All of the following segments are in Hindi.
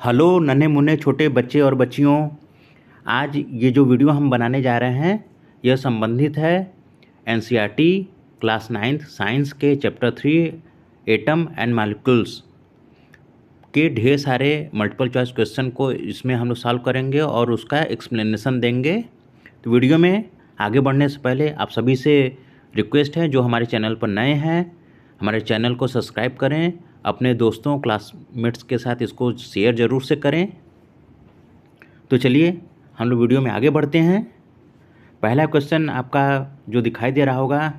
हेलो नन्हे मुन्ने छोटे बच्चे और बच्चियों। आज ये जो वीडियो हम बनाने जा रहे हैं यह संबंधित है एनसीईआरटी क्लास 9th साइंस के चैप्टर 3 एटम एंड मॉलिक्यूल्स के ढेर सारे मल्टीपल चॉइस क्वेश्चन को इसमें हम लोग सॉल्व करेंगे और उसका एक्सप्लेनेशन देंगे। तो वीडियो में आगे बढ़ने से पहले आप सभी से रिक्वेस्ट है, जो हमारे चैनल पर नए हैं हमारे चैनल को सब्सक्राइब करें, अपने दोस्तों क्लासमेट्स के साथ इसको शेयर ज़रूर से करें। तो चलिए हम लोग वीडियो में आगे बढ़ते हैं। पहला क्वेश्चन आपका जो दिखाई दे रहा होगा,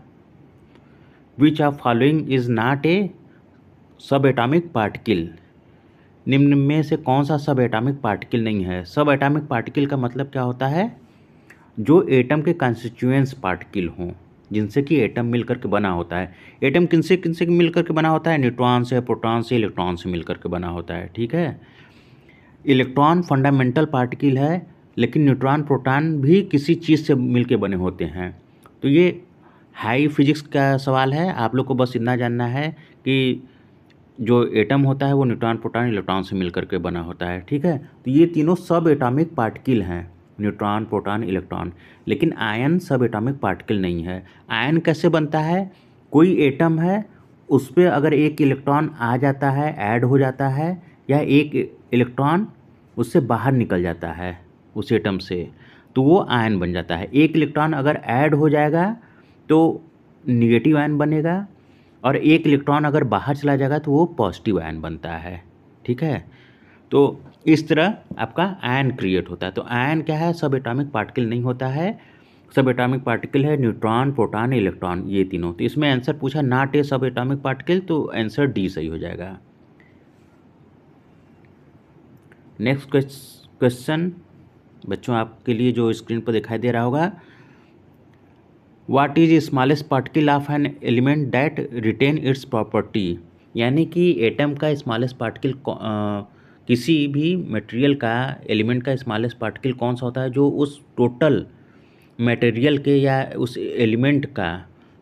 which of following is not a सब एटॉमिक पार्टिकल। निम्न में से कौन सा सब एटॉमिक पार्टिकल नहीं है। सब एटॉमिक पार्टिकल का मतलब क्या होता है, जो एटम के कॉन्स्टिट्यूएंट्स पार्टिकल हों, जिनसे कि एटम मिलकर के बना होता है। एटम किनसे किनसे मिलकर के बना होता है, न्यूट्रॉन से, प्रोटॉन से, इलेक्ट्रॉन से मिलकर के बना होता है। ठीक है, इलेक्ट्रॉन फंडामेंटल पार्टिकल है, लेकिन न्यूट्रॉन प्रोटॉन भी किसी चीज़ से मिलके बने होते हैं। तो ये हाई फिजिक्स का सवाल है, आप लोग को बस इतना जानना है कि जो एटम होता है वो न्यूट्रॉन प्रोटॉन इलेक्ट्रॉन से मिलकर के बना होता है। ठीक है, तो ये तीनों सब एटॉमिक पार्टिकल हैं, न्यूट्रॉन प्रोटॉन इलेक्ट्रॉन। लेकिन आयन सब एटॉमिक पार्टिकल नहीं है। आयन कैसे बनता है, कोई एटम है उस पर अगर एक इलेक्ट्रॉन आ जाता है, ऐड हो जाता है, या एक इलेक्ट्रॉन उससे बाहर निकल जाता है उस एटम से, तो वो आयन बन जाता है। एक इलेक्ट्रॉन अगर ऐड हो जाएगा तो निगेटिव आयन बनेगा, और एक इलेक्ट्रॉन अगर बाहर चला जाएगा तो वो पॉजिटिव आयन बनता है। ठीक है, तो इस तरह आपका आयन क्रिएट होता है। तो आयन क्या है, सब एटॉमिक पार्टिकल नहीं होता है। सब एटॉमिक पार्टिकल है न्यूट्रॉन प्रोटॉन इलेक्ट्रॉन, ये तीनों। तो इसमें आंसर पूछा नॉट ए सब एटॉमिक पार्टिकल, तो आंसर डी सही हो जाएगा। नेक्स्ट क्वेश्चन बच्चों आपके लिए जो स्क्रीन पर दिखाई दे रहा होगा, what is smallest particle of an element that retain its property. यानी कि एटम का स्मॉलेस्ट पार्टिकल, किसी भी मटेरियल का, एलिमेंट का स्मॉलेस्ट पार्टिकल कौन सा होता है जो उस टोटल मटेरियल के या उस एलिमेंट का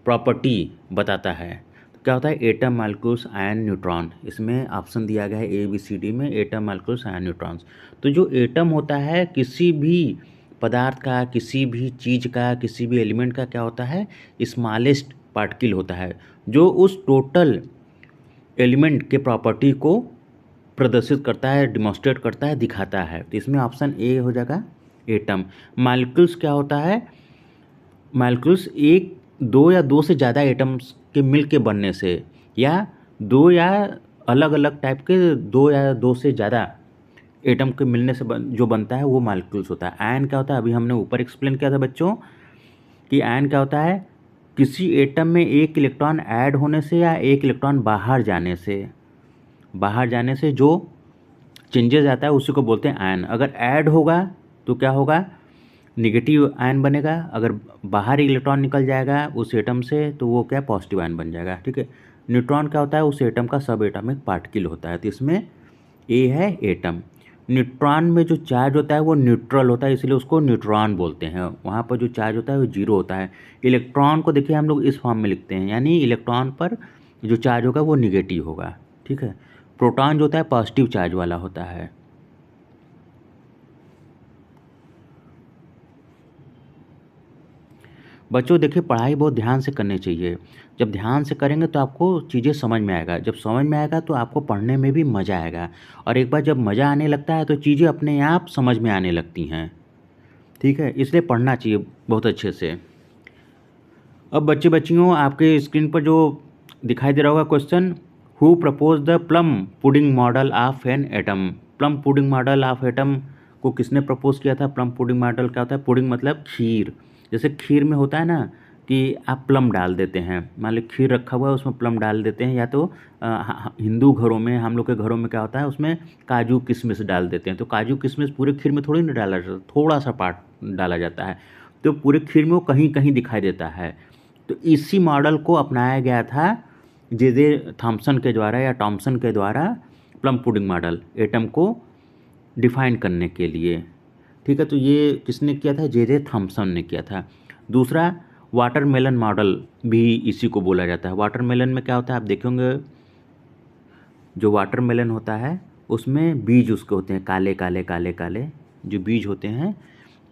प्रॉपर्टी बताता है। तो क्या होता है, एटम मॉलिक्यूल्स आयन न्यूट्रॉन। इसमें ऑप्शन दिया गया है ABCD में, एटम मॉलिक्यूल्स आयन न्यूट्रॉन्स। तो जो एटम होता है किसी भी पदार्थ का, किसी भी चीज़ का, किसी भी एलिमेंट का क्या होता है, स्मॉलेस्ट पार्टिकल होता है, जो उस टोटल एलिमेंट के प्रॉपर्टी को प्रदर्शित करता है, डिमॉन्स्ट्रेट करता है, दिखाता है। तो इसमें ऑप्शन ए हो जाएगा एटम। मॉलिक्यूल्स क्या होता है, मॉलिक्यूल्स एक, दो या दो से ज़्यादा एटम्स के मिल के बनने से, या दो या अलग अलग टाइप के दो या दो से ज़्यादा एटम के मिलने से जो बनता है वो मॉलिक्यूल्स होता है। आयन क्या होता है, अभी हमने ऊपर एक्सप्लेन किया था बच्चों कि आयन क्या होता है, किसी एटम में एक इलेक्ट्रॉन ऐड होने से या एक इलेक्ट्रॉन बाहर जाने से जो चेंजेस आता है उसी को बोलते हैं आयन। अगर ऐड होगा तो क्या होगा, निगेटिव आयन बनेगा। अगर बाहर इलेक्ट्रॉन निकल जाएगा उस एटम से तो वो क्या, पॉजिटिव आयन बन जाएगा। ठीक है, न्यूट्रॉन क्या होता है, उस एटम का सब एटॉमिक पार्टिकल होता है। तो इसमें ए है एटम। न्यूट्रॉन में जो चार्ज होता है वो न्यूट्रल होता है, इसलिए उसको न्यूट्रॉन बोलते हैं। वहाँ पर जो चार्ज होता है वो जीरो होता है। इलेक्ट्रॉन को देखिए हम लोग इस फॉर्म में लिखते हैं, यानी इलेक्ट्रॉन पर जो चार्ज होगा वो निगेटिव होगा। ठीक है, प्रोटॉन जो होता है पॉजिटिव चार्ज वाला होता है। बच्चों देखिए, पढ़ाई बहुत ध्यान से करनी चाहिए। जब ध्यान से करेंगे तो आपको चीज़ें समझ में आएगा, जब समझ में आएगा तो आपको पढ़ने में भी मज़ा आएगा, और एक बार जब मज़ा आने लगता है तो चीज़ें अपने आप समझ में आने लगती हैं। ठीक है, इसलिए पढ़ना चाहिए बहुत अच्छे से। अब बच्चे बच्चियों आपके स्क्रीन पर जो दिखाई दे रहा होगा question, who propose the plum pudding model of an atom. Plum pudding model of atom को किसने प्रपोज किया था। प्लम पुडिंग मॉडल क्या होता है, पुडिंग मतलब खीर। जैसे खीर में होता है ना कि आप प्लम डाल देते हैं, मान लो खीर रखा हुआ है उसमें प्लम डाल देते हैं, या तो हिंदू घरों में, हम लोग के घरों में क्या होता है, उसमें काजू किशमिश डाल देते हैं। तो काजू किशमिश पूरे खीर में थोड़ी ना डाला जाता, थोड़ा सा पार्ट डाला जाता है, तो पूरे खीर में वो कहीं कहीं दिखाई देता है। तो इसी मॉडल को अपनाया गया था जे थॉम्सन के द्वारा या टॉमसन के द्वारा, प्लम पुडिंग मॉडल एटम को डिफाइन करने के लिए। ठीक है, तो ये किसने किया था, जे थॉम्सन ने किया था। दूसरा वाटरमेलन मॉडल भी इसी को बोला जाता है। वाटरमेलन में क्या होता है, आप देखेंगे जो वाटरमेलन होता है उसमें बीज उसके होते हैं काले काले काले काले, जो बीज होते हैं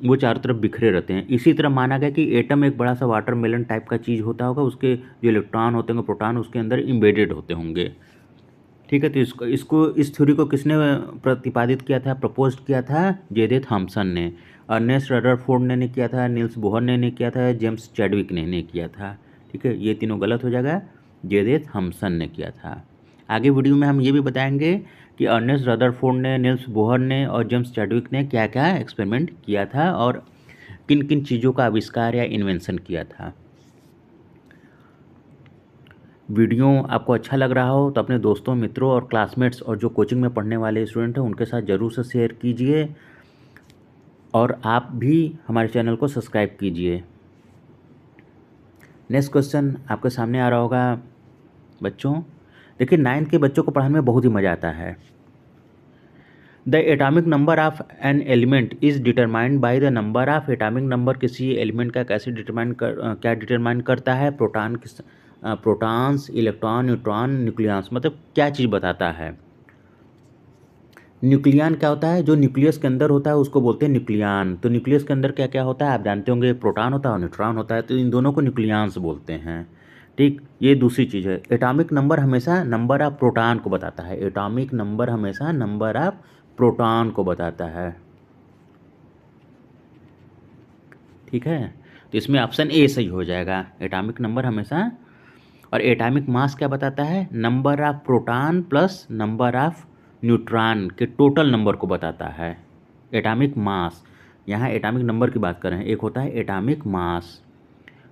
वो चारों तरफ बिखरे रहते हैं। इसी तरह माना गया कि एटम एक बड़ा सा वाटरमेलन टाइप का चीज़ होता होगा, उसके जो इलेक्ट्रॉन होते होंगे, प्रोटॉन उसके अंदर इम्बेडेड होते होंगे। ठीक है, तो इस थ्योरी को किसने प्रतिपादित किया था, प्रपोज किया था? जे थॉमसन ने। अर्नेस्ट रदरफोर्ड ने किया था, नील्स बोहर ने किया था, जेम्स चैडविक ने किया था। ठीक है, ये तीनों गलत हो जाएगा, जे थॉमसन ने किया था। आगे वीडियो में हम ये भी बताएंगे कि अर्नेस्ट रदरफोर्ड ने, नील्स बोहर ने और जेम्स चैडविक ने क्या क्या एक्सपेरिमेंट किया था और किन किन चीज़ों का आविष्कार या इन्वेंशन किया था। वीडियो आपको अच्छा लग रहा हो तो अपने दोस्तों, मित्रों और क्लासमेट्स और जो कोचिंग में पढ़ने वाले स्टूडेंट हैं उनके साथ ज़रूर से शेयर कीजिए और आप भी हमारे चैनल को सब्सक्राइब कीजिए। नेक्स्ट क्वेश्चन आपके सामने आ रहा होगा बच्चों। देखिए 9th के बच्चों को पढ़ाने में बहुत ही मज़ा आता है। The atomic number of an element is determined by the number of. Atomic number किसी एलिमेंट का कैसे डिटरमाइन करता है? प्रोटॉन्स, इलेक्ट्रॉन, न्यूट्रॉन, न्यूक्लियस, मतलब क्या चीज़ बताता है। न्यूक्लियन क्या होता है? जो न्यूक्लियस के अंदर होता है उसको बोलते हैं न्यूक्लियन। तो न्यूक्लियस के अंदर क्या क्या होता है आप जानते होंगे, प्रोटॉन होता है और न्यूट्रॉन होता है, तो इन दोनों को न्यूक्लियंस बोलते हैं। ठीक, ये दूसरी चीज़ है। एटॉमिक नंबर हमेशा नंबर ऑफ प्रोटॉन को बताता है। एटॉमिक नंबर हमेशा नंबर ऑफ प्रोटॉन को बताता है। ठीक है, तो इसमें ऑप्शन ए सही हो जाएगा, एटॉमिक नंबर हमेशा। और एटॉमिक मास क्या बताता है? Number of proton plus number of neutron के टोटल नंबर को बताता है। एटॉमिक मास, यहाँ एटॉमिक नंबर की बात कर रहे हैं, एक होता है एटॉमिक मास।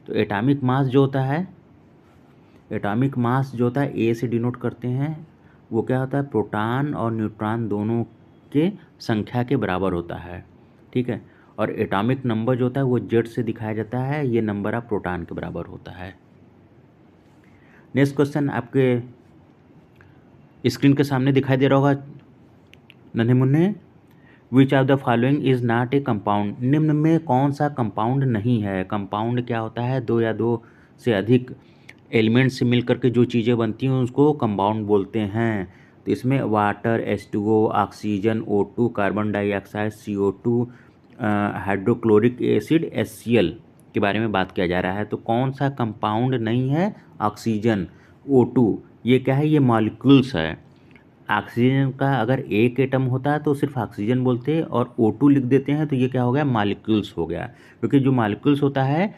तो एटॉमिक मास जो होता है, एटॉमिक मास जो होता है ए से डिनोट करते हैं, वो क्या होता है? प्रोटॉन और न्यूट्रॉन दोनों के संख्या के बराबर होता है। ठीक है, और एटॉमिक नंबर जो होता है वो जेड से दिखाया जाता है, ये नंबर ऑफ प्रोटॉन के बराबर होता है। नेक्स्ट क्वेश्चन आपके स्क्रीन के सामने दिखाई दे रहा होगा नन्हे मुन्ने। विच of the following is not A compound. निम्न में कौन सा कंपाउंड नहीं है? कंपाउंड क्या होता है? दो या दो से अधिक एलिमेंट से मिलकर के जो चीज़ें बनती हैं उसको कंपाउंड बोलते हैं। तो इसमें water H2O, oxygen O2, carbon dioxide CO2, hydrochloric acid HCl के बारे में बात किया जा रहा है। तो कौन सा कंपाउंड नहीं है? ऑक्सीजन O2, ये क्या है? ये मॉलिक्यूल्स है। ऑक्सीजन का अगर एक एटम होता है तो सिर्फ ऑक्सीजन बोलते हैं, और O2 लिख देते हैं तो ये क्या हो गया? मॉलिक्यूल्स हो गया। क्योंकि जो मॉलिक्यूल्स होता है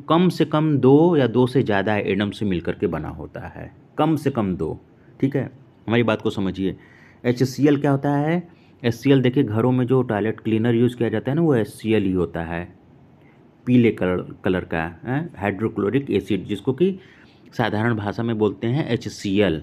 कम से कम दो या दो से ज़्यादा एटम से मिलकर के बना होता है, कम से कम दो। ठीक है, हमारी बात को समझिए। HCl क्या होता है? HCl देखिए घरों में जो टॉयलेट क्लीनर यूज़ किया जाता है ना, वो HCl ही होता है, पीले कलर का है, हाइड्रोक्लोरिक एसिड, जिसको कि साधारण भाषा में बोलते हैं HCl।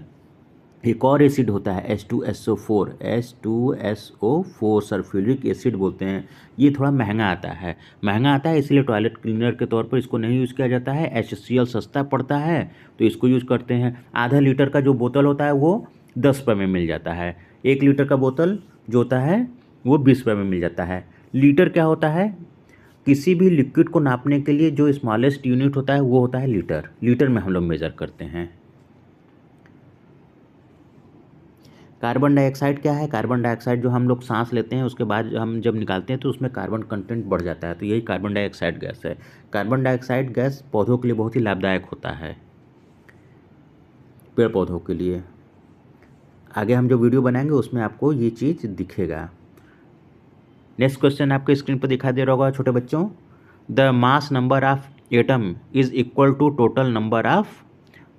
एक और एसिड होता है H2SO4, H2SO4 सल्फ्यूरिक एसिड बोलते हैं। ये थोड़ा महंगा आता है, इसलिए टॉयलेट क्लीनर के तौर पर इसको नहीं यूज़ किया जाता है। HCl सस्ता पड़ता है तो इसको यूज़ करते हैं। आधा लीटर का जो बोतल होता है वो 10 रुपये में मिल जाता है। 1 लीटर का बोतल जो होता है वो 20 रुपये में मिल जाता है। लीटर क्या होता है? किसी भी लिक्विड को नापने के लिए जो स्मॉलेस्ट यूनिट होता है वो होता है लीटर। लीटर में हम लोग मेज़र करते हैं। कार्बन डाइऑक्साइड क्या है? कार्बन डाइऑक्साइड जो हम लोग सांस लेते हैं उसके बाद हम जब निकालते हैं तो उसमें कार्बन कंटेंट बढ़ जाता है, तो यही कार्बन डाइऑक्साइड गैस है। कार्बन डाइऑक्साइड गैस पौधों के लिए बहुत ही लाभदायक होता है, पेड़ पौधों के लिए। आगे हम जो वीडियो बनाएंगे उसमें आपको ये चीज़ दिखेगा। नेक्स्ट क्वेश्चन आपके स्क्रीन पर दिखाई दे रहा होगा छोटे बच्चों। The mass number of atom is equal to total number of.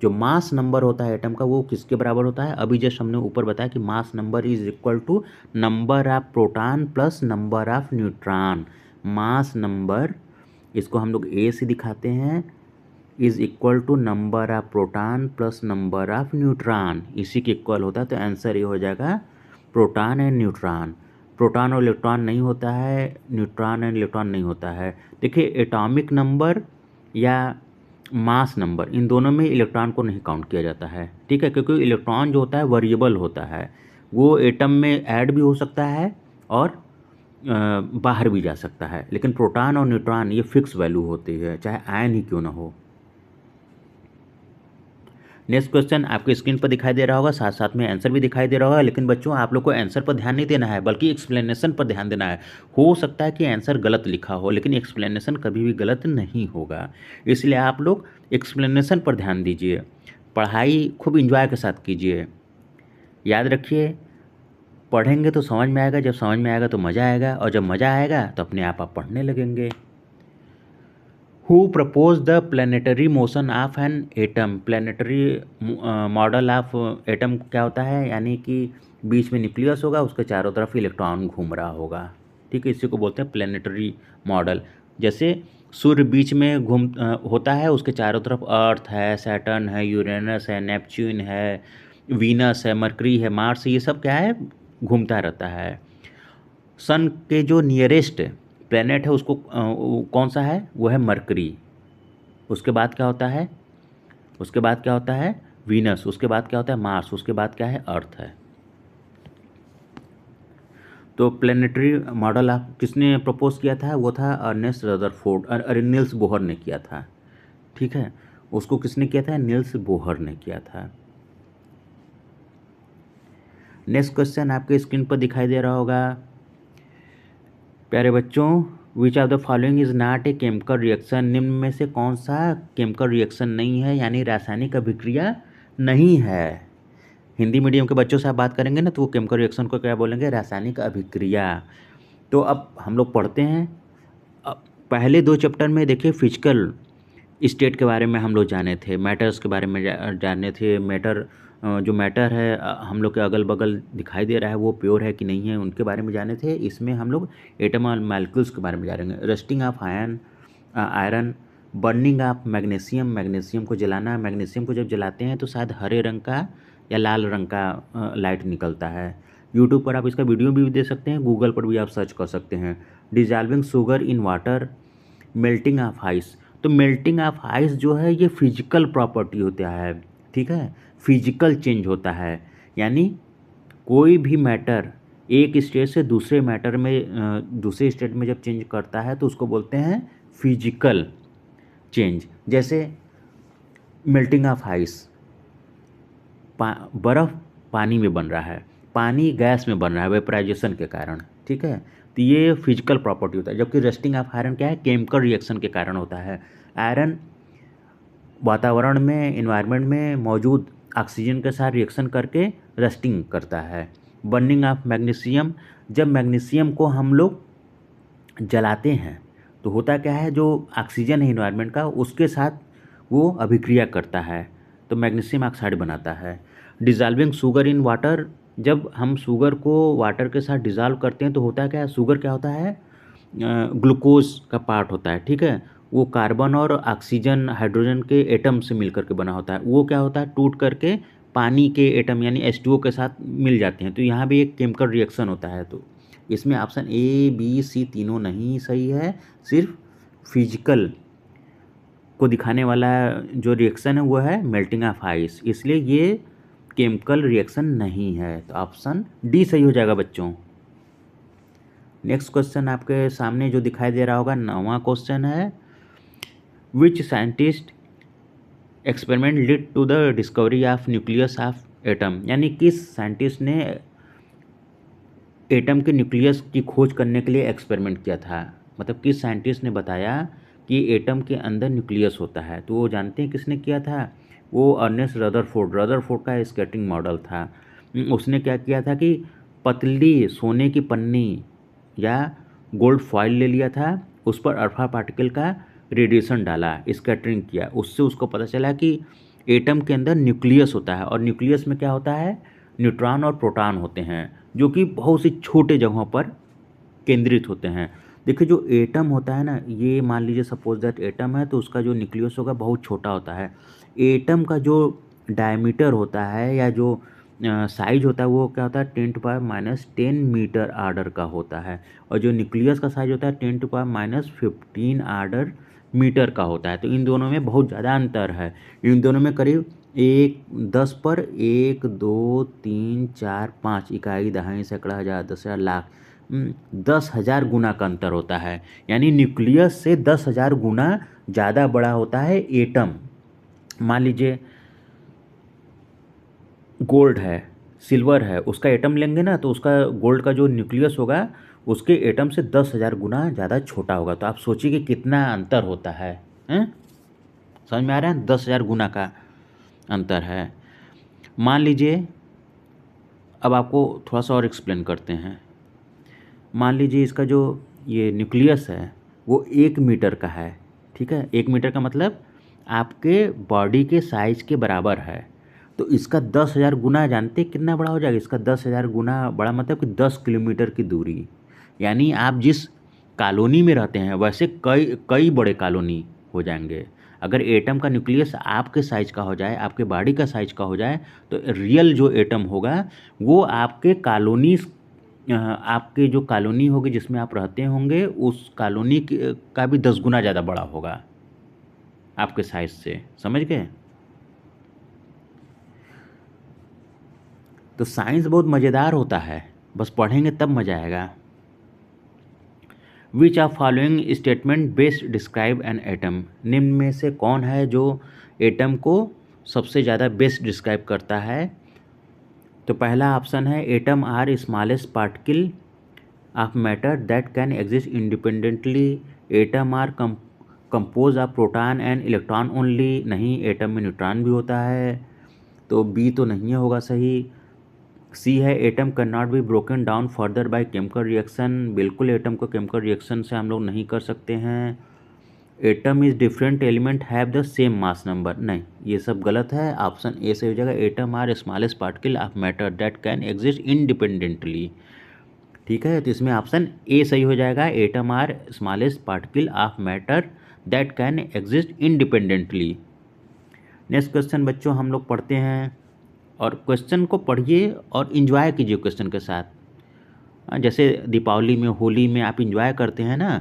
जो मास नंबर होता है एटम का वो किसके बराबर होता है? अभी जस्ट हमने ऊपर बताया कि mass number is equal to number of proton plus number of neutron. Mass number, इसको हम लोग ए से दिखाते हैं, is equal to number of proton plus number of neutron, इसी के इक्वल होता है। तो आंसर ये हो जाएगा प्रोटॉन एंड न्यूट्रॉन। प्रोटॉन और इलेक्ट्रॉन नहीं होता है, न्यूट्रॉन एंड इलेक्ट्रॉन नहीं होता है। देखिए एटॉमिक नंबर या मास नंबर, इन दोनों में इलेक्ट्रॉन को नहीं काउंट किया जाता है। ठीक है, क्योंकि इलेक्ट्रॉन जो होता है वेरिएबल होता है, वो एटम में ऐड भी हो सकता है और बाहर भी जा सकता है। लेकिन प्रोटॉन और न्यूट्रॉन ये फिक्स वैल्यू होती है, चाहे आयन ही क्यों ना हो। नेक्स्ट क्वेश्चन आपके स्क्रीन पर दिखाई दे रहा होगा, साथ साथ में आंसर भी दिखाई दे रहा होगा, लेकिन बच्चों आप लोग को आंसर पर ध्यान नहीं देना है बल्कि एक्सप्लेनेशन पर ध्यान देना है। हो सकता है कि आंसर गलत लिखा हो, लेकिन एक्सप्लेनेशन कभी भी गलत नहीं होगा, इसलिए आप लोग एक्सप्लेनेशन पर ध्यान दीजिए। पढ़ाई खूब इंजॉय के साथ कीजिए। याद रखिए, पढ़ेंगे तो समझ में आएगा, जब समझ में आएगा तो मज़ा आएगा, और जब मज़ा आएगा तो अपने आप पढ़ने लगेंगे। Who propose the planetary motion of an atom. Planetary model of atom क्या होता है, यानी कि बीच में न्यूक्लियस होगा, उसके चारों तरफ इलेक्ट्रॉन घूम रहा होगा। ठीक है, इसी को बोलते हैं प्लानिटरी मॉडल। जैसे सूर्य बीच में होता है, उसके चारों तरफ अर्थ है, सैटर्न है, यूरेनस है, नेपच्यून है, वीनस है, मरकरी है, मार्स, ये सब क्या है, घूमता रहता है। सन के जो नियरेस्ट प्लेनेट है उसको कौन सा है, वो है मरकरी। उसके बाद क्या होता है, उसके बाद क्या होता है, वीनस। उसके बाद क्या होता है, मार्स। उसके बाद क्या है, अर्थ है। तो प्लेनेटरी मॉडल आप किसने प्रपोज किया था, वो था अर्नेस्ट रदरफोर्ड, नील्स बोहर ने किया था। ठीक है, उसको किसने किया था, नील्स बोहर ने किया था। नेक्स्ट क्वेश्चन आपके स्क्रीन पर दिखाई दे रहा होगा प्यारे बच्चों। विच of the following is not a chemical reaction. निम्न में से कौन सा केमिकल रिएक्शन नहीं है, यानी रासायनिक अभिक्रिया नहीं है। हिंदी मीडियम के बच्चों से आप बात करेंगे ना, तो वो केमिकल रिएक्शन को क्या बोलेंगे, रासायनिक अभिक्रिया। तो अब हम लोग पढ़ते हैं। अब पहले 2 चैप्टर में देखिए फिजिकल स्टेट के बारे में हम लोग जाने थे, मैटर्स के बारे में जाने थे। मैटर जो मैटर है हम लोग के अगल बगल दिखाई दे रहा है, वो प्योर है कि नहीं है, उनके बारे में जाने थे। इसमें हम लोग एटम और मॉलिक्यूल्स के बारे में जानेंगे। Rusting of iron, burning of magnesium, magnesium को जलाना। मैग्नीशियम को जब जलाते हैं तो शायद हरे रंग का या लाल रंग का लाइट निकलता है। यूट्यूब पर आप इसका वीडियो भी दे सकते हैं, गूगल पर भी आप सर्च कर सकते हैं। Dissolving sugar in water, melting of ice. तो मेल्टिंग ऑफ आइस जो है ये फिजिकल प्रॉपर्टी होता है। ठीक है, फिजिकल चेंज होता है, यानी कोई भी मैटर एक स्टेट से दूसरे मैटर में दूसरे स्टेट में जब चेंज करता है तो उसको बोलते हैं फिजिकल चेंज। जैसे मेल्टिंग ऑफ आइस, बर्फ़ पानी में बन रहा है, पानी गैस में बन रहा है वेपराइजेशन के कारण। ठीक है, तो ये फिजिकल प्रॉपर्टी होता है। जबकि रस्टिंग ऑफ आयरन क्या है, केमिकल रिएक्शन के कारण होता है। आयरन वातावरण में, इन्वायरमेंट में मौजूद ऑक्सीजन के साथ रिएक्शन करके रस्टिंग करता है। बर्निंग ऑफ मैग्नीशियम, जब मैग्नीशियम को हम लोग जलाते हैं तो होता क्या है, जो ऑक्सीजन है इन्वायरमेंट का उसके साथ वो अभिक्रिया करता है, तो मैग्नीशियम ऑक्साइड बनाता है। डिजॉल्विंग शुगर इन वाटर, जब हम शुगर को वाटर के साथ डिज़ोल्व करते हैं तो होता है क्या, शुगर क्या होता है, ग्लूकोज का पार्ट होता है। ठीक है, वो कार्बन और ऑक्सीजन हाइड्रोजन के एटम से मिलकर के बना होता है। वो क्या होता है, टूट करके पानी के एटम यानी H2O के साथ मिल जाते हैं। तो यहाँ भी एक केमिकल रिएक्शन होता है। तो इसमें ऑप्शन A, B, C तीनों नहीं सही है, सिर्फ फिजिकल को दिखाने वाला जो रिएक्शन है वो है मेल्टिंग ऑफ आइस, इसलिए ये केमिकल रिएक्शन नहीं है। तो ऑप्शन डी सही हो जाएगा बच्चों। नेक्स्ट क्वेश्चन आपके सामने जो दिखाई दे रहा होगा 9वां क्वेश्चन है, which scientist experiment lead to the discovery of nucleus of atom, यानी किस साइंटिस्ट ने एटम के न्यूक्लियस की खोज करने के लिए एक्सपेरिमेंट किया था। मतलब किस साइंटिस्ट ने बताया कि एटम के अंदर न्यूक्लियस होता है। तो वो जानते हैं किसने किया था, वो अर्नेस्ट रदरफोर्ड का स्कैटरिंग मॉडल था। उसने क्या किया था कि पतली सोने की पन्नी या गोल्ड फॉइल ले लिया था, उस पर अल्फा पार्टिकल का रेडिएशन डाला, स्कैटरिंग किया, उससे उसको पता चला कि एटम के अंदर न्यूक्लियस होता है। और न्यूक्लियस में क्या होता है, न्यूट्रॉन और प्रोटॉन होते हैं, जो कि बहुत सी छोटे जगहों पर केंद्रित होते हैं। देखिए जो एटम होता है ना, ये मान लीजिए सपोज दैट एटम है, तो उसका जो न्यूक्लियस होगा बहुत छोटा होता है। एटम का जो डायमीटर होता है या जो साइज होता है वो क्या होता है, 10⁻⁻10 मीटर आर्डर का होता है। और जो न्यूक्लियस का साइज होता है 10⁻⁻15 आर्डर मीटर का होता है। तो इन दोनों में बहुत ज़्यादा अंतर है। इन दोनों में करीब 10 पर 1, 2, 3, 4, 5 इकाई, दहाई, सैकड़ा, हज़ार, 10,000, लाख, 10,000 गुना का अंतर होता है। यानी न्यूक्लियस से 10,000 गुना ज़्यादा बड़ा होता है एटम। मान लीजिए गोल्ड है, सिल्वर है, उसका एटम लेंगे ना तो उसका गोल्ड का जो न्यूक्लियस होगा उसके एटम से 10,000 गुना ज़्यादा छोटा होगा। तो आप सोचिए कि कितना अंतर होता है, हैं? समझ में आ रहा है? 10,000 गुना का अंतर है। मान लीजिए, अब आपको थोड़ा सा और एक्सप्लेन करते हैं। मान लीजिए इसका जो ये न्यूक्लियस है वो 1 मीटर का है, ठीक है? 1 मीटर का मतलब आपके बॉडी के साइज के बराबर है। तो इसका 10,000 गुना जानते कितना बड़ा हो जाएगा? इसका 10,000 गुना बड़ा मतलब कि 10 किलोमीटर की दूरी। यानी आप जिस कॉलोनी में रहते हैं वैसे कई कई बड़े कॉलोनी हो जाएंगे। अगर एटम का न्यूक्लियस आपके साइज का हो जाए, आपके बॉडी का साइज का हो जाए, तो रियल जो एटम होगा वो आपके कॉलोनी, आपके जो कॉलोनी होगी जिसमें आप रहते होंगे उस कॉलोनी का भी 10 गुना ज़्यादा बड़ा होगा आपके साइज से। समझ गए? तो साइंस बहुत मज़ेदार होता है, बस पढ़ेंगे तब मज़ा आएगा। विच of following statement best describe an atom? निम्न में से कौन है जो एटम को सबसे ज़्यादा बेस्ट डिस्क्राइब करता है? तो पहला ऑप्शन है atom are smallest particle of matter that can exist independently. Atom are compose of proton and electron only. नहीं, एटम में न्यूट्रॉन भी होता है, तो बी तो नहीं होगा सही। सी है atom can not be broken down further by chemical reaction. बिल्कुल एटम को केमिकल रिएक्शन से हम लोग नहीं कर सकते हैं। Atom is different element have the same mass number. नहीं, ये सब गलत है। ऑप्शन ए से हो जाएगा atom are smallest particle of matter that can exist independently. ठीक है, तो इसमें ऑप्शन ए सही हो जाएगा, atom are smallest particle of matter that can exist independently. Next question बच्चों हम लोग पढ़ते हैं, और क्वेश्चन को पढ़िए और इन्जॉय कीजिए क्वेश्चन के साथ। जैसे दीपावली में, होली में आप इन्जॉय करते हैं ना,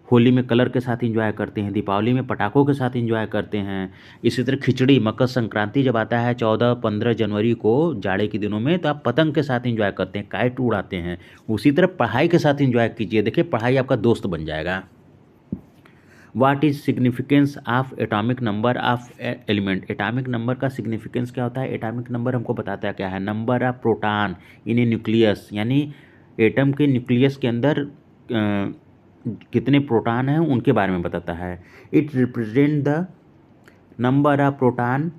होली में कलर के साथ इन्जॉय करते हैं, दीपावली में पटाखों के साथ इन्जॉय करते हैं। इसी तरह खिचड़ी, मकर संक्रांति जब आता है 14-15 जनवरी को जाड़े के दिनों में, तो आप पतंग के साथ इन्जॉय करते हैं, काइट उड़ाते हैं। उसी तरह पढ़ाई के साथ इन्जॉय कीजिए। देखिए पढ़ाई आपका दोस्त बन जाएगा। What is significance of atomic number of element? Atomic number का सिग्निफिकेंस क्या होता है? एटॉमिक नंबर हमको बताता है क्या है? Number of proton in a nucleus, यानी एटम के न्यूक्लियस के अंदर कितने प्रोटॉन हैं उनके बारे में बताता है। It represent the number of proton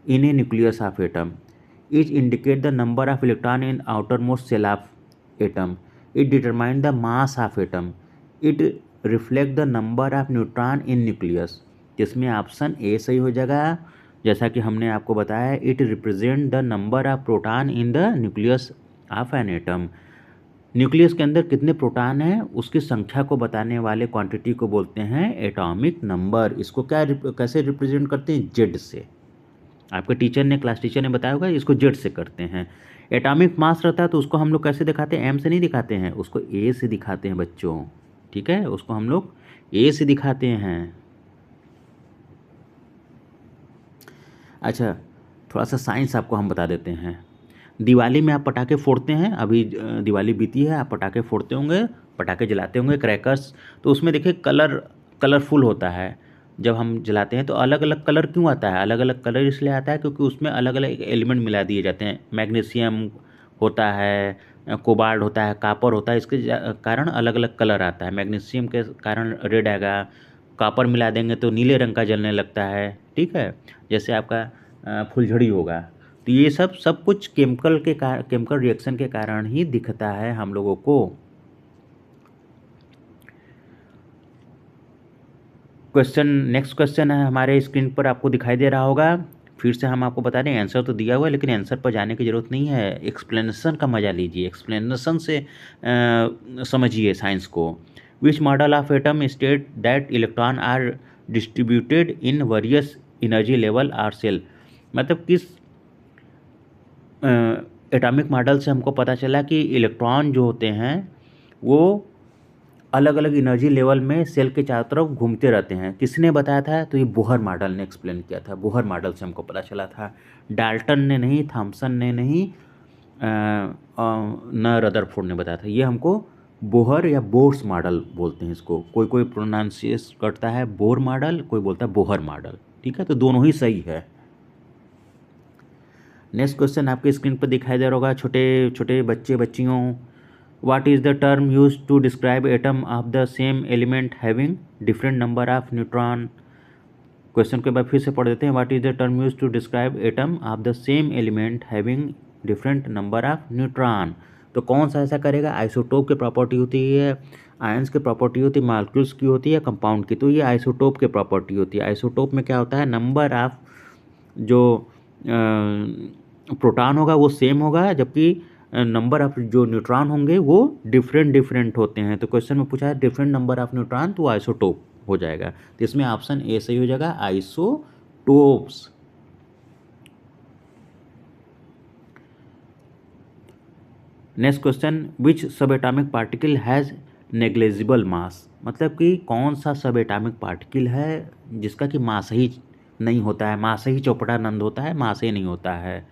in a nucleus of atom. It indicate the number of electron in outer most shell of atom. It determine the mass of atom. It reflect the number of neutron in nucleus. जिसमें ऑप्शन ए सही हो जाएगा। जैसा कि हमने आपको बताया, it represent the number of proton in the nucleus of an atom. Nucleus के अंदर कितने प्रोटॉन हैं उसकी संख्या को बताने वाले क्वांटिटी को बोलते हैं एटॉमिक नंबर। इसको कैसे रिप्रेजेंट करते हैं? जेड से। आपके टीचर ने, क्लास टीचर ने बताया होगा, इसको जेड से करते हैं। एटॉमिक मास रहता है तो उसको हम लोग कैसे दिखाते हैं? एम से नहीं दिखाते हैं, उसको ए से दिखाते हैं बच्चों। ठीक है, उसको हम लोग ए से दिखाते हैं। अच्छा, थोड़ा सा साइंस आपको हम बता देते हैं। दिवाली में आप पटाखे फोड़ते हैं, अभी दिवाली बीती है, आप पटाखे फोड़ते होंगे, पटाखे जलाते होंगे, क्रैकर्स। तो उसमें देखिए कलरफुल होता है। जब हम जलाते हैं तो अलग अलग कलर क्यों आता है? अलग अलग कलर इसलिए आता है क्योंकि उसमें अलग अलग एलिमेंट मिला दिए जाते हैं। मैग्नीशियम होता है, कोबाल्ट होता है, कापर होता है, इसके कारण अलग अलग कलर आता है। मैग्नीशियम के कारण रेड आएगा, कापर मिला देंगे तो नीले रंग का जलने लगता है। ठीक है, जैसे आपका फुलझड़ी होगा। तो ये सब कुछ केमिकल रिएक्शन के कारण ही दिखता है हम लोगों को। नेक्स्ट क्वेश्चन है हमारे स्क्रीन पर, आपको दिखाई दे रहा होगा। फिर से हम आपको बता दें, आंसर तो दिया हुआ है लेकिन आंसर पर जाने की ज़रूरत नहीं है। एक्सप्लेनेशन का मजा लीजिए, एक्सप्लेनेशन से समझिए साइंस को। Which model of atom state that electron are distributed in various energy level or shell? मतलब किस एटॉमिक मॉडल से हमको पता चला कि इलेक्ट्रॉन जो होते हैं वो अलग अलग एनर्जी लेवल में सेल के चारों तरफ घूमते रहते हैं? किसने बताया था? तो ये बोहर मॉडल ने एक्सप्लेन किया था। बोहर मॉडल से हमको पता चला था। डाल्टन ने नहीं, थॉमसन ने नहीं, न रदरफोर्ड ने बताया था। ये हमको बोहर या बोर्स मॉडल बोलते हैं इसको। कोई कोई प्रोनाउंसिएट करता है बोर मॉडल, कोई बोलता है बोहर मॉडल। ठीक है, तो दोनों ही सही है। नेक्स्ट क्वेश्चन आपके स्क्रीन पर दिखाई दे रहा होगा, छोटे छोटे बच्चे बच्चियों, what is the term use to describe atom of the same element having different number of neutron. Question के बाद फिर से पढ़ देते हैं, what is the term use to describe atom of the same element having different number of neutron. तो कौन सा ऐसा करेगा, आइसोटोप की प्रॉपर्टी होती है, आयंस की प्रॉपर्टी होती है, मॉलिक्यूल्स की होती है, कंपाउंड की। तो ये आइसोटोप की प्रॉपर्टी होती है। आइसोटोप में क्या होता है, नंबर ऑफ जो प्रोटॉन होगा वो सेम होगा, जबकि नंबर ऑफ जो न्यूट्रॉन होंगे वो डिफरेंट डिफरेंट होते हैं। तो क्वेश्चन में पूछा है डिफरेंट नंबर ऑफ न्यूट्रॉन, तो आइसोटोप हो जाएगा। तो इसमें ऑप्शन ए सही हो जाएगा, आइसोटोप्स। नेक्स्ट क्वेश्चन, विच सब एटॉमिक पार्टिकल हैज़ नेग्लेजिबल मास। मतलब कि कौन सा सब एटॉमिक पार्टिकल है जिसका कि मास ही नहीं होता है, मास ही चौपटानंद होता है, मास ही नहीं होता है।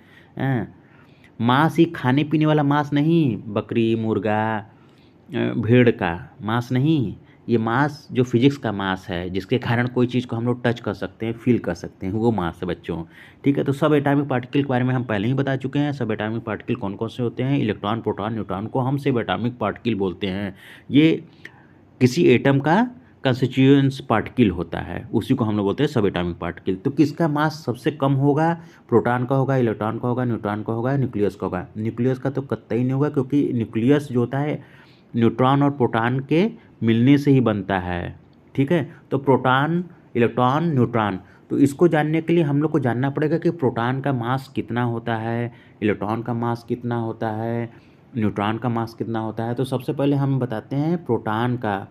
मांस ही खाने पीने वाला मांस नहीं, बकरी मुर्गा भेड़ का मांस नहीं, ये मांस जो फिजिक्स का मांस है, जिसके कारण कोई चीज़ को हम लोग टच कर सकते हैं, फील कर सकते हैं, वो मांस है बच्चों। ठीक है, तो सब एटॉमिक पार्टिकल के बारे में हम पहले ही बता चुके हैं। सब एटॉमिक पार्टिकल कौन कौन से होते हैं, इलेक्ट्रॉन प्रोटॉन न्यूट्रॉन को हम सब एटॉमिक पार्टिकल बोलते हैं। ये किसी एटम का कंस्टिट्यूएंट्स पार्टिकल होता है, उसी को हम लोग बोलते हैं सब एटॉमिक पार्टिकल। तो किसका मास सबसे कम होगा, प्रोटॉन का होगा, इलेक्ट्रॉन का होगा, न्यूट्रॉन का होगा, न्यूक्लियस का होगा। न्यूक्लियस का तो कतई नहीं होगा, क्योंकि न्यूक्लियस जो होता है न्यूट्रॉन और प्रोटॉन के मिलने से ही बनता है। ठीक है, तो प्रोटॉन इलेक्ट्रॉन न्यूट्रॉन, तो इसको जानने के लिए हम लोग को जानना पड़ेगा कि प्रोटॉन का मास कितना होता है, इलेक्ट्रॉन का मास कितना होता है, न्यूट्रॉन का मास कितना होता है। तो सबसे पहले हम बताते हैं प्रोटॉन का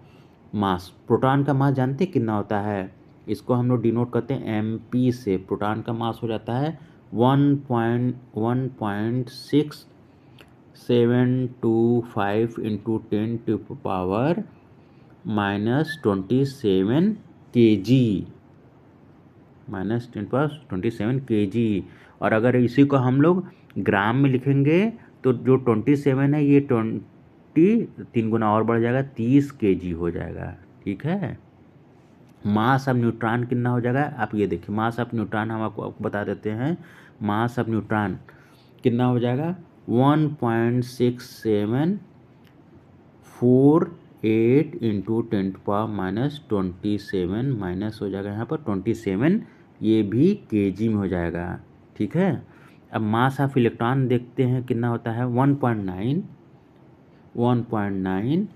मास। प्रोटॉन का मास जानते हैं कितना होता है, इसको हम लोग डिनोट करते हैं MP से। प्रोटॉन का मास हो जाता है 1.16725 इंटू 10⁻⁻27 kg, -10⁻27 kg। और अगर इसी को हम लोग ग्राम में लिखेंगे तो जो 27 है ये 3 गुना और बढ़ जाएगा, 30 kg हो जाएगा। ठीक है, मास ऑफ न्यूट्रॉन कितना हो जाएगा, आप ये देखिए, मास ऑफ न्यूट्रॉन हम आपको बता देते हैं। मास ऑफ न्यूट्रॉन कितना हो जाएगा, 1.6748 इंटू 10⁻⁻27 माइनस हो जाएगा यहाँ पर 27, ये भी kg में हो जाएगा। ठीक है, अब मास ऑफ इलेक्ट्रॉन देखते हैं कितना होता है, 1.9 9.109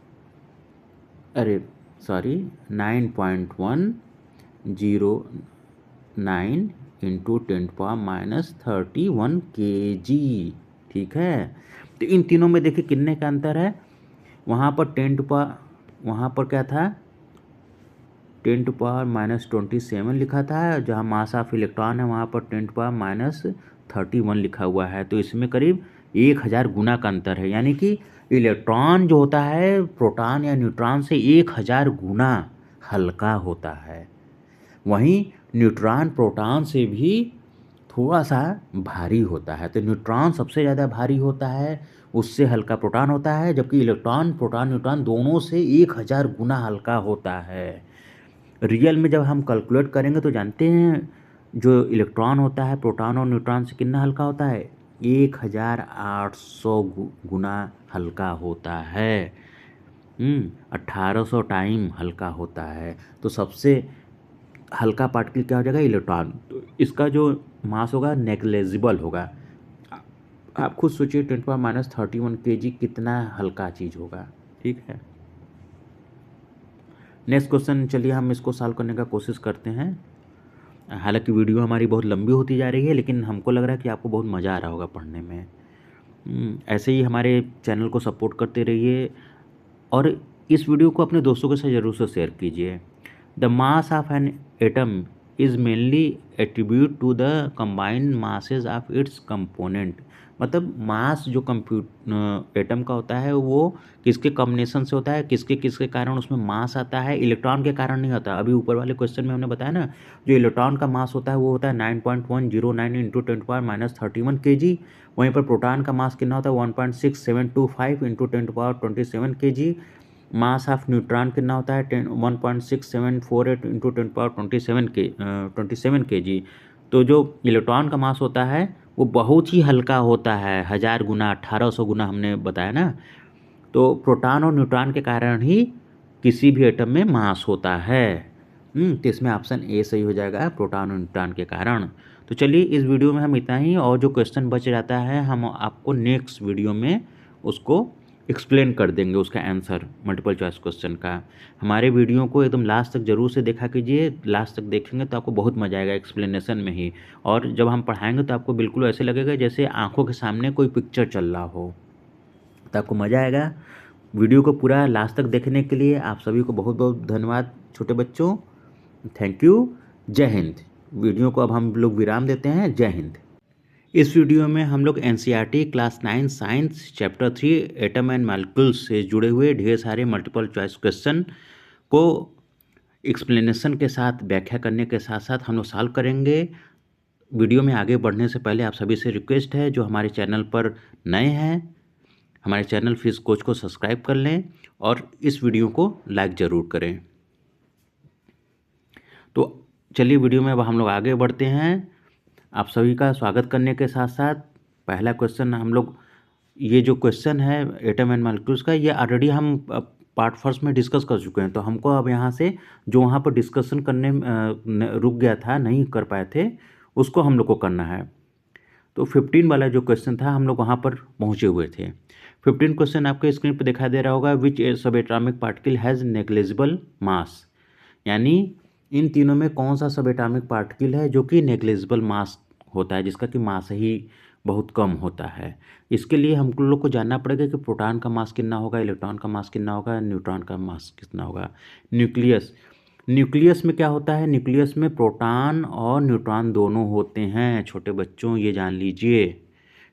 इंटू 10⁻⁻31 kg। ठीक है, तो इन तीनों में देखिए कितने का अंतर है। वहाँ पर वहाँ पर क्या था, 10⁻⁻27 लिखा था, जहाँ मास ऑफ इलेक्ट्रॉन है वहाँ पर 10⁻⁻31 लिखा हुआ है। तो इसमें करीब 1000 गुना का अंतर है, यानी कि इलेक्ट्रॉन जो होता है प्रोटॉन या न्यूट्रॉन से 1000 गुना हल्का होता है। वहीं न्यूट्रॉन प्रोटॉन से भी थोड़ा सा भारी होता है। तो न्यूट्रॉन सबसे ज़्यादा भारी होता है, उससे हल्का प्रोटॉन होता है, जबकि इलेक्ट्रॉन प्रोटॉन न्यूट्रॉन दोनों से 1000 गुना हल्का होता है। रियल में जब हम कैलकुलेट करेंगे तो जानते हैं जो इलेक्ट्रॉन होता है प्रोटॉन और न्यूट्रॉन से कितना हल्का होता है, 1800 गुना हल्का होता है। 1800 टाइम हल्का होता है। तो सबसे हल्का पार्टिकल क्या हो जाएगा, इलेक्ट्रॉन। तो इसका जो मास होगा नेग्लेजिबल होगा। आप खुद सोचिए 10⁻31 kg कितना हल्का चीज़ होगा। ठीक है, नेक्स्ट क्वेश्चन, चलिए हम इसको सॉल्व करने का कोशिश करते हैं। हालांकि वीडियो हमारी बहुत लंबी होती जा रही है, लेकिन हमको लग रहा है कि आपको बहुत मज़ा आ रहा होगा पढ़ने में। ऐसे ही हमारे चैनल को सपोर्ट करते रहिए और इस वीडियो को अपने दोस्तों के साथ ज़रूर से शेयर कीजिए। The mass of an atom is mainly attribute to the combined masses of its component. मतलब मास जो एटम का होता है वो किसके कॉम्बिनेशन से होता है, किसके किसके कारण उसमें मास आता है, इलेक्ट्रॉन के कारण नहीं होता। अभी ऊपर वाले क्वेश्चन में हमने बताया ना, जो इलेक्ट्रॉन का मास होता है वो होता है 9.109 इंटू 10⁻⁻31 kg। वहीं पर प्रोटॉन का मास कितना होता है 1.6725 into 10⁻27 kg। Mass of neutron कितना होता है 1.6748 इंटू 10⁻27 kg। तो जो इलेक्ट्रॉन का मास होता है वो बहुत ही हल्का होता है, 1000 गुना 1800 गुना हमने बताया ना। तो प्रोटॉन और न्यूट्रॉन के कारण ही किसी भी एटम में मास होता है। तो इसमें ऑप्शन ए सही हो जाएगा, प्रोटॉन और न्यूट्रॉन के कारण। तो चलिए इस वीडियो में हम इतना ही, और जो क्वेश्चन बच जाता है हम आपको नेक्स्ट वीडियो में उसको एक्सप्लेन कर देंगे, उसका आंसर मल्टीपल चॉइस क्वेश्चन का। हमारे वीडियो को एकदम लास्ट तक ज़रूर से देखा कीजिए, लास्ट तक देखेंगे तो आपको बहुत मज़ा आएगा एक्सप्लेनेशन में ही। और जब हम पढ़ाएंगे तो आपको बिल्कुल ऐसे लगेगा जैसे आंखों के सामने कोई पिक्चर चल रहा हो, तो आपको मज़ा आएगा। वीडियो को पूरा लास्ट तक देखने के लिए आप सभी को बहुत बहुत धन्यवाद छोटे बच्चों, थैंक यू, जय हिंद। वीडियो को अब हम लोग विराम देते हैं, जय हिंद। इस वीडियो में हम लोग NCERT class 9 science chapter 3 atom and molecules से जुड़े हुए ढेर सारे मल्टीपल चॉइस क्वेश्चन को एक्सप्लेनेशन के साथ, व्याख्या करने के साथ साथ हम लोग सॉल्व करेंगे। वीडियो में आगे बढ़ने से पहले आप सभी से रिक्वेस्ट है, जो हमारे चैनल पर नए हैं, हमारे चैनल फिजिक्स कोच को सब्सक्राइब कर लें और इस वीडियो को लाइक ज़रूर करें। तो चलिए वीडियो में अब हम लोग आगे बढ़ते हैं। आप सभी का स्वागत करने के साथ साथ पहला क्वेश्चन हम लोग, ये जो क्वेश्चन है एटम एंड मॉलिक्यूल्स का, ये ऑलरेडी हम पार्ट फर्स्ट में डिस्कस कर चुके हैं। तो हमको अब यहाँ से जो वहाँ पर डिस्कशन करने रुक गया था, नहीं कर पाए थे, उसको हम लोग को करना है। तो 15 वाला जो क्वेश्चन था हम लोग वहाँ पर पहुँचे हुए थे। 15 क्वेश्चन आपके स्क्रीन पर दिखाई दे रहा होगा। विच सब atomic particle has negligible mass, यानी इन तीनों में कौन सा सब एटॉमिक पार्टिकल है जो कि नेग्लिजिबल मास होता है, जिसका कि मास ही बहुत कम होता है। इसके लिए हम लोग को जानना पड़ेगा कि प्रोटॉन का मास कितना होगा, इलेक्ट्रॉन का मास कितना होगा, न्यूट्रॉन का मास कितना होगा। न्यूक्लियस में क्या होता है, न्यूक्लियस में प्रोटॉन और न्यूट्रॉन दोनों होते हैं छोटे बच्चों, ये जान लीजिए,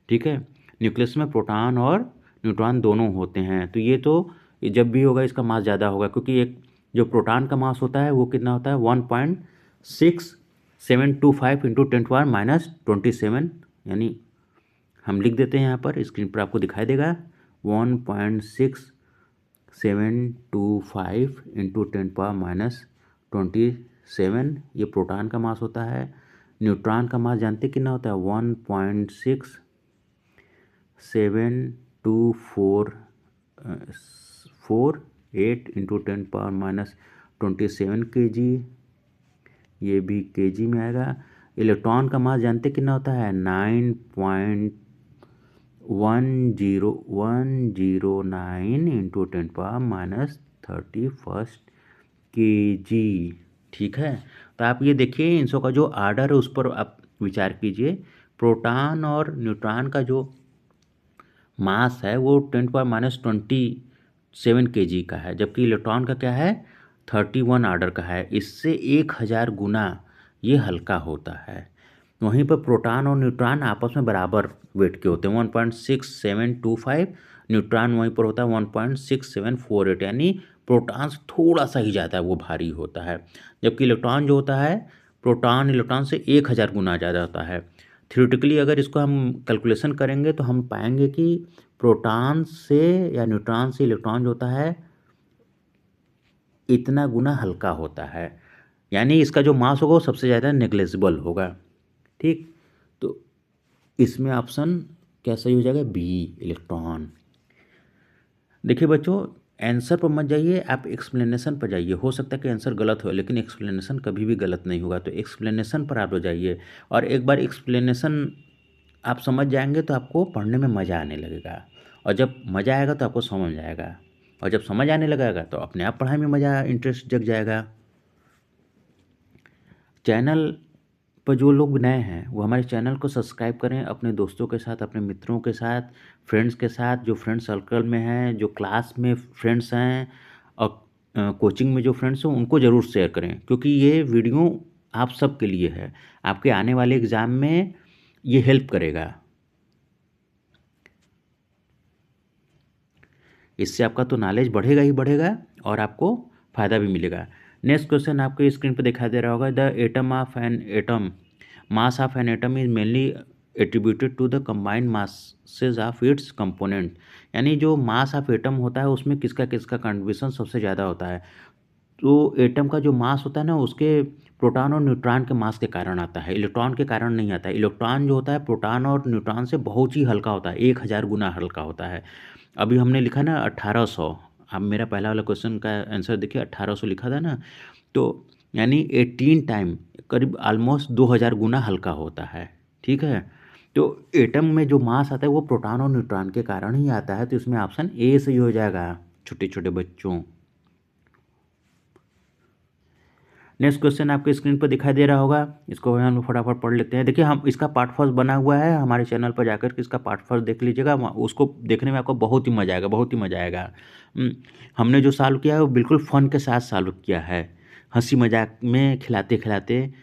ठीक है। न्यूक्लियस में प्रोटॉन और न्यूट्रॉन दोनों होते हैं। तो ये तो जब भी होगा इसका मास ज़्यादा होगा, क्योंकि एक जो प्रोटॉन का मास होता है वो कितना होता है, 1.6725 इंटू 10⁻⁻27, यानी हम लिख देते हैं यहाँ पर, स्क्रीन पर आपको दिखाई देगा 1.6725 इंटू 10⁻⁻27, ये प्रोटॉन का मास होता है। न्यूट्रॉन का मास जानते कितना होता है, 1.672448 इंटू 10⁻⁻27 kg, ये भी kg में आएगा। इलेक्ट्रॉन का मास जानते कितना होता है, 9.10109 इंटू 10⁻31 kg, ठीक है। तो आप ये देखिए, इन सब का जो आर्डर है उस पर आप विचार कीजिए। प्रोटॉन और न्यूट्रॉन का जो मास है वो 10⁻27 kg का है, जबकि इलेक्ट्रॉन का क्या है, 31 आर्डर का है, इससे 1000 गुना ये हल्का होता है। वहीं पर प्रोटॉन और न्यूट्रॉन आपस में बराबर वेट के होते हैं, 1.6725, न्यूट्रॉन वहीं पर होता है 1.6748, यानी प्रोटॉन से थोड़ा सा ही ज़्यादा वो भारी होता है, जबकि इलेक्ट्रॉन जो होता है, प्रोटॉन इलेक्ट्रॉन से 1000 गुना ज़्यादा होता है। थ्योरेटिकली अगर इसको हम कैलकुलेशन करेंगे तो हम पाएंगे कि प्रोटॉन से या न्यूट्रॉन से इलेक्ट्रॉन जो होता है इतना गुना हल्का होता है, यानी इसका जो मास होगा वो सबसे ज़्यादा नेग्लिजिबल होगा, ठीक। तो इसमें ऑप्शन क्या सही हो जाएगा, बी, इलेक्ट्रॉन। देखिए बच्चों, आंसर पर मत जाइए, आप एक्सप्लेनेशन पर जाइए। हो सकता है कि आंसर गलत हो, लेकिन एक्सप्लेनेशन कभी भी गलत नहीं होगा। तो एक्सप्लेनेशन पर आप जाइए, और एक बार एक्सप्लेनेशन आप समझ जाएंगे तो आपको पढ़ने में मज़ा आने लगेगा, और जब मज़ा आएगा तो आपको समझ आएगा, और जब समझ आने लगेगा तो अपने आप पढ़ाई में मज़ा, इंटरेस्ट जग जाएगा। चैनल पर जो लोग नए हैं वो हमारे चैनल को सब्सक्राइब करें, अपने दोस्तों के साथ, अपने मित्रों के साथ, फ्रेंड्स के साथ, जो फ्रेंड सर्कल में हैं, जो क्लास में फ्रेंड्स हैं, और कोचिंग में जो फ्रेंड्स हैं, उनको ज़रूर शेयर करें, क्योंकि ये वीडियो आप सब के लिए है, आपके आने वाले एग्ज़ाम में ये हेल्प करेगा। इससे आपका तो नॉलेज बढ़ेगा ही बढ़ेगा, और आपको फ़ायदा भी मिलेगा। नेक्स्ट क्वेश्चन आपके स्क्रीन पर दिखाई दे रहा होगा, the atom of an atom, mass of an atom is mainly attributed to the combined masses of its component, यानी जो मास ऑफ एटम होता है उसमें किसका किसका कंट्रीब्यूशन सबसे ज़्यादा होता है। तो एटम का जो मास होता है ना, उसके प्रोटॉन और न्यूट्रॉन के मास के कारण आता है, इलेक्ट्रॉन के कारण नहीं आता है। इलेक्ट्रॉन जो होता है प्रोटॉन और न्यूट्रॉन से बहुत ही हल्का होता है, 1000 गुना हल्का होता है। अभी हमने लिखा ना 1800, अब मेरा पहला वाला क्वेश्चन का आंसर देखिए 1800 लिखा था ना, तो यानी 18 टाइम, करीब ऑलमोस्ट 2000 गुना हल्का होता है। ठीक है, तो एटम में जो मास आता है वो प्रोटॉन और न्यूट्रॉन के कारण ही आता है, तो इसमें ऑप्शन ए सही हो जाएगा छोटे छोटे बच्चों। नेक्स्ट क्वेश्चन आपके स्क्रीन पर दिखाई दे रहा होगा, इसको हम लोग फटाफट पढ़ लेते हैं। देखिए, हम इसका पार्ट फर्स्ट बना हुआ है हमारे चैनल पर जाकर के, इसका पार्ट फर्स्ट देख लीजिएगा, उसको देखने में आपको बहुत ही मज़ा आएगा, बहुत ही मज़ा आएगा। हमने जो सॉल्व किया है वो बिल्कुल फ़न के साथ सॉल्व किया है, हंसी मजाक में खिलाते खिलाते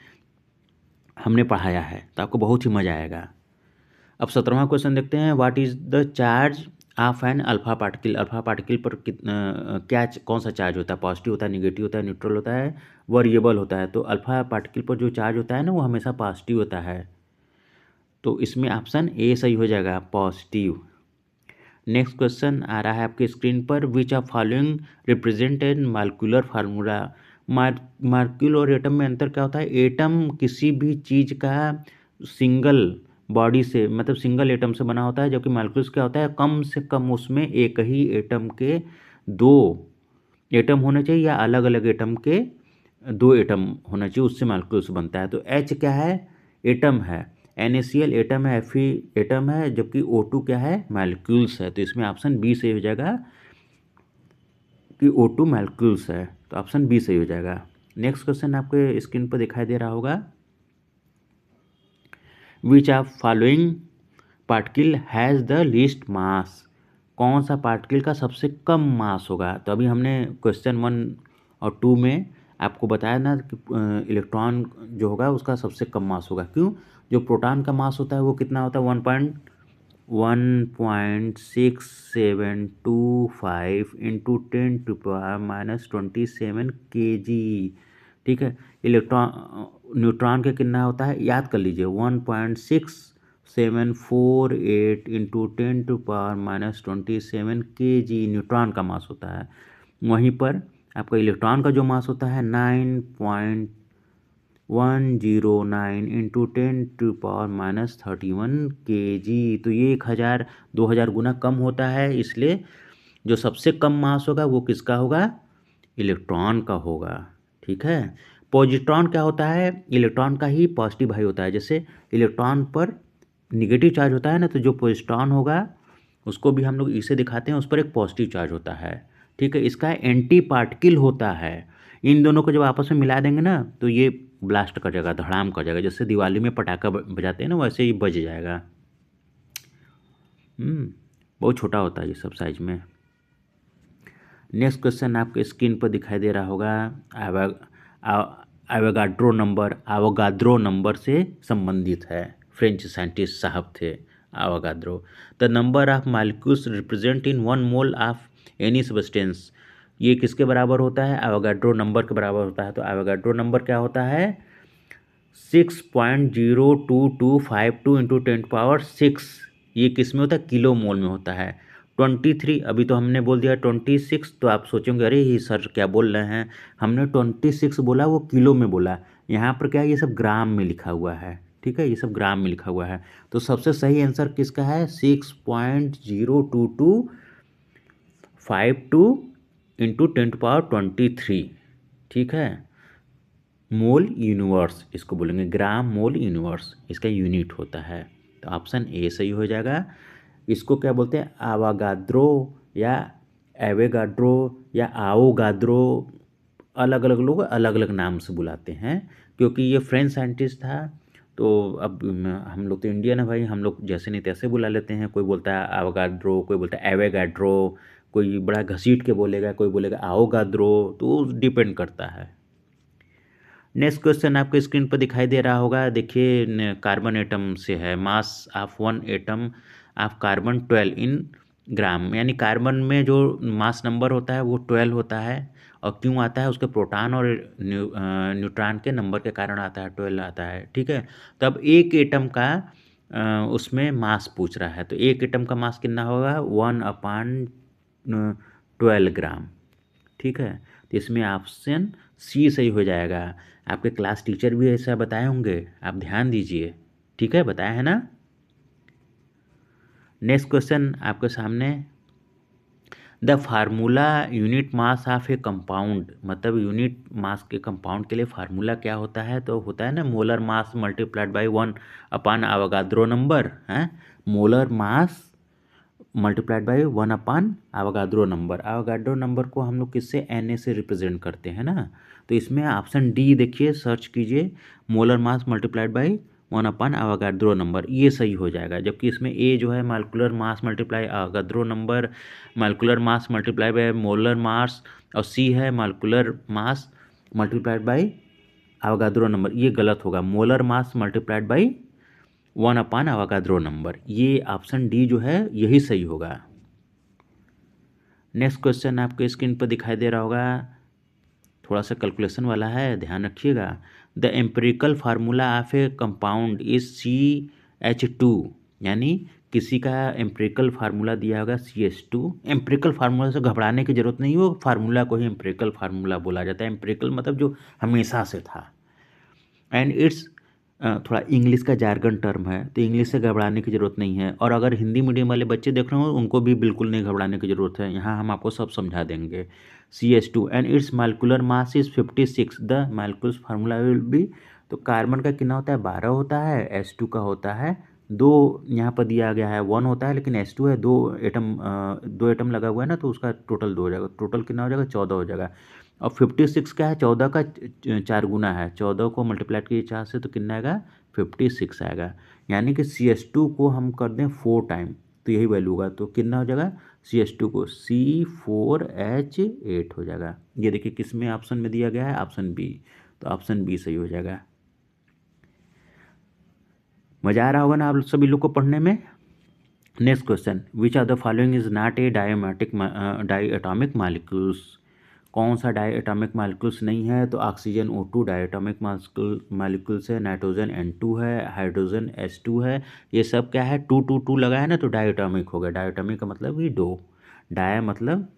हमने पढ़ाया है, तो आपको बहुत ही मज़ा आएगा। अब 17वां क्वेश्चन देखते हैं, what is the charge of an alpha particle. Alpha particle पर कौन सा चार्ज होता है, पॉजिटिव होता है, निगेटिव होता है, न्यूट्रल होता है, वेरिएबल होता है। तो अल्फा पार्टिकल पर जो चार्ज होता है ना वो हमेशा पॉजिटिव होता है, तो इसमें ऑप्शन ए सही हो जाएगा, पॉजिटिव। नेक्स्ट क्वेश्चन आ रहा है आपके स्क्रीन पर, विच of following represent N molecular formula. Molecule और एटम में अंतर क्या होता है, एटम किसी भी चीज़ का सिंगल बॉडी से, मतलब सिंगल एटम से बना होता है, जबकि मॉलिक्यूल्स क्या होता है, कम से कम उसमें एक ही एटम के दो एटम होने चाहिए, या अलग अलग एटम के दो एटम होना चाहिए, उससे मॉलिक्यूल्स बनता है। तो एच क्या है, एटम है, NaCl एटम है, Fe एटम है, जबकि O2 क्या है, मॉलिक्यूल्स है। तो इसमें ऑप्शन बी सही हो जाएगा कि O2 मॉलिक्यूल्स है, तो ऑप्शन बी सही हो जाएगा। नेक्स्ट क्वेश्चन आपके स्क्रीन पर दिखाई दे रहा होगा, which of following particle has the least mass. कौन सा पार्टिकल का सबसे कम मास होगा। तो अभी हमने क्वेश्चन 1 और 2 में आपको बताया ना कि इलेक्ट्रॉन जो होगा उसका सबसे कम मास होगा। क्यों, जो प्रोटॉन का मास होता है वो कितना होता है, 1.6725 इंटू 10⁻⁻27 kg। ठीक है, न्यूट्रॉन का कितना होता है, याद कर लीजिए, 1.6748 इंटू 10⁻⁻27 kg न्यूट्रॉन का मास होता है। वहीं पर आपका इलेक्ट्रॉन का जो मास होता है 9.109 इंटू 10⁻⁻31 kg। तो ये 1000-2000 गुना कम होता है, इसलिए जो सबसे कम मास होगा वो किसका होगा, इलेक्ट्रॉन का होगा। ठीक है, पॉजिट्रॉन क्या होता है, इलेक्ट्रॉन का ही पॉजिटिव भाई होता है। जैसे इलेक्ट्रॉन पर निगेटिव चार्ज होता है ना, तो जो पॉजिट्रॉन होगा उसको भी हम लोग इसे दिखाते हैं, उस पर एक पॉजिटिव चार्ज होता है। ठीक है, इसका एंटी पार्टिकल होता है। इन दोनों को जब आपस में मिला देंगे ना तो ये ब्लास्ट कर जाएगा, धड़ाम कर जाएगा, जैसे दिवाली में पटाखा बजाते हैं ना वैसे ही बज जाएगा। बहुत छोटा होता है ये सब साइज में। नेक्स्ट क्वेश्चन आपके स्क्रीन पर दिखाई दे रहा होगा, एवोगाड्रो नंबर से संबंधित है, फ्रेंच साइंटिस्ट साहब थे Avogadro. The number of molecules represent in 1 mole of any substance. ये किसके बराबर होता है, एवोगाड्रो नंबर के बराबर होता है। तो एवोगाड्रो नंबर क्या होता है, 6.02252 इंटू 10⁻6। ये किस में होता है, किलो मोल में होता है। 23, अभी तो हमने बोल दिया 26, तो आप सोचेंगे अरे ये सर क्या बोल रहे हैं, हमने 26 बोला, वो किलो में बोला। यहाँ पर क्या है, ये सब ग्राम में लिखा हुआ है। ठीक है, ये सब ग्राम में लिखा हुआ है, तो सबसे सही आंसर किसका है, 6.02252 इंटू 10⁻23। ठीक है, मोल यूनिवर्स इसको बोलेंगे, ग्राम मोल यूनिवर्स इसका यूनिट होता है। तो ऑप्शन ए सही हो जाएगा। इसको क्या बोलते हैं, आवागाद्रो या एवेगाड्रो या आओगाद्रो, अलग अलग लोग अलग अलग नाम से बुलाते हैं, क्योंकि ये फ्रेंच साइंटिस्ट था। तो अब हम लोग तो इंडियन है भाई, हम लोग जैसे नहीं तैसे बुला लेते हैं। कोई बोलता है आवागाड्रो, कोई बोलता है एवेगाड्रो, कोई बड़ा घसीट के बोलेगा, कोई बोलेगा आओगाद्रो, तो डिपेंड करता है। नेक्स्ट क्वेश्चन आपके स्क्रीन पर दिखाई दे रहा होगा, देखिए कार्बन एटम से है, mass of 1 atom of carbon 12 इन ग्राम। यानी कार्बन में जो मास नंबर होता है वो 12 होता है, और क्यों आता है, उसके प्रोटॉन और न्यूट्रॉन के नंबर के कारण आता है, 12 आता है। ठीक है, तो अब एक एटम का उसमें मास पूछ रहा है, तो एक एटम का मास कितना होगा, 1/12 ग्राम। ठीक है, तो इसमें ऑप्शन सी सही हो जाएगा। आपके क्लास टीचर भी ऐसा बताए होंगे, आप ध्यान दीजिए। ठीक है, बताया है ना। नेक्स्ट क्वेश्चन आपके सामने, the formula unit mass of A compound, मतलब यूनिट मास के कंपाउंड के लिए फार्मूला क्या होता है, तो होता है ना molar mass multiplied by 1 upon Avogadro number है। Molar mass multiplied by 1 upon Avogadro number. Avogadro number को हम लोग किससे, Na से रिप्रेजेंट करते हैं ना। तो इसमें ऑप्शन डी देखिए, सर्च कीजिए, molar mass multiplied by 1 upon Avogadro number, ये सही हो जाएगा। जबकि इसमें ए जो है molecular mass multiply Avogadro number, molecular mass multiply by molar mass, और सी है molecular mass multiplied by Avogadro number, ये गलत होगा। Molar mass multiplied by 1 upon Avogadro number, ये ऑप्शन डी जो है यही सही होगा। नेक्स्ट क्वेश्चन आपके स्क्रीन पर दिखाई दे रहा होगा, थोड़ा सा कैलकुलेशन वाला है, ध्यान रखिएगा। The empirical formula of A compound is CH2, यानी किसी का एम्पिरिकल फार्मूला दिया होगा CH2। एम्पिरिकल फार्मूला से घबराने की जरूरत नहीं, वो फार्मूला को ही एम्पिरिकल फार्मूला बोला जाता है। एम्पिरिकल मतलब जो हमेशा से था। एंड इट्स थोड़ा इंग्लिश का जार्गन टर्म है, तो इंग्लिश से घबराने की ज़रूरत नहीं है। और अगर हिंदी मीडियम वाले बच्चे देख रहे हो, उनको भी बिल्कुल नहीं घबराने की ज़रूरत है, यहाँ हम आपको सब समझा देंगे। CH2 and it's molecular mass is 56, the molecular formula will be. तो कार्बन का कितना होता है, 12 होता है, H2 का होता है 2, यहाँ पर दिया गया है 1 होता है, लेकिन H2 है 2 एटम लगा हुआ है ना, तो उसका टोटल 2 हो जाएगा। टोटल कितना हो जाएगा, 14 हो जाएगा। और 56 क्या है, 14 का 4 गुना है, 14 को मल्टीप्लाई कीजिए 4 से तो कितना आएगा, 56 आएगा। यानी कि CH2 को हम कर दें 4 टाइम, तो यही वैल्यू होगा। तो कितना हो जाएगा, CH2 को C4H8 हो जाएगा। ये देखिए किस में ऑप्शन में दिया गया है, ऑप्शन बी, तो ऑप्शन बी सही हो जाएगा। मज़ा आ रहा होगा ना आप सभी लोग को पढ़ने में। Next question, which of the following is not a diatomic molecules. कौन सा डायएटॉमिक मॉलिक्यूल्स नहीं है, तो ऑक्सीजन O2 डायएटॉमिक मॉलिक्यूल्स है, नाइट्रोजन N2 है, हाइड्रोजन H2 है। ये सब क्या है, 2 लगा है ना, तो डायएटॉमिक हो गया। डायएटॉमिक का मतलब कि 2, डाया मतलब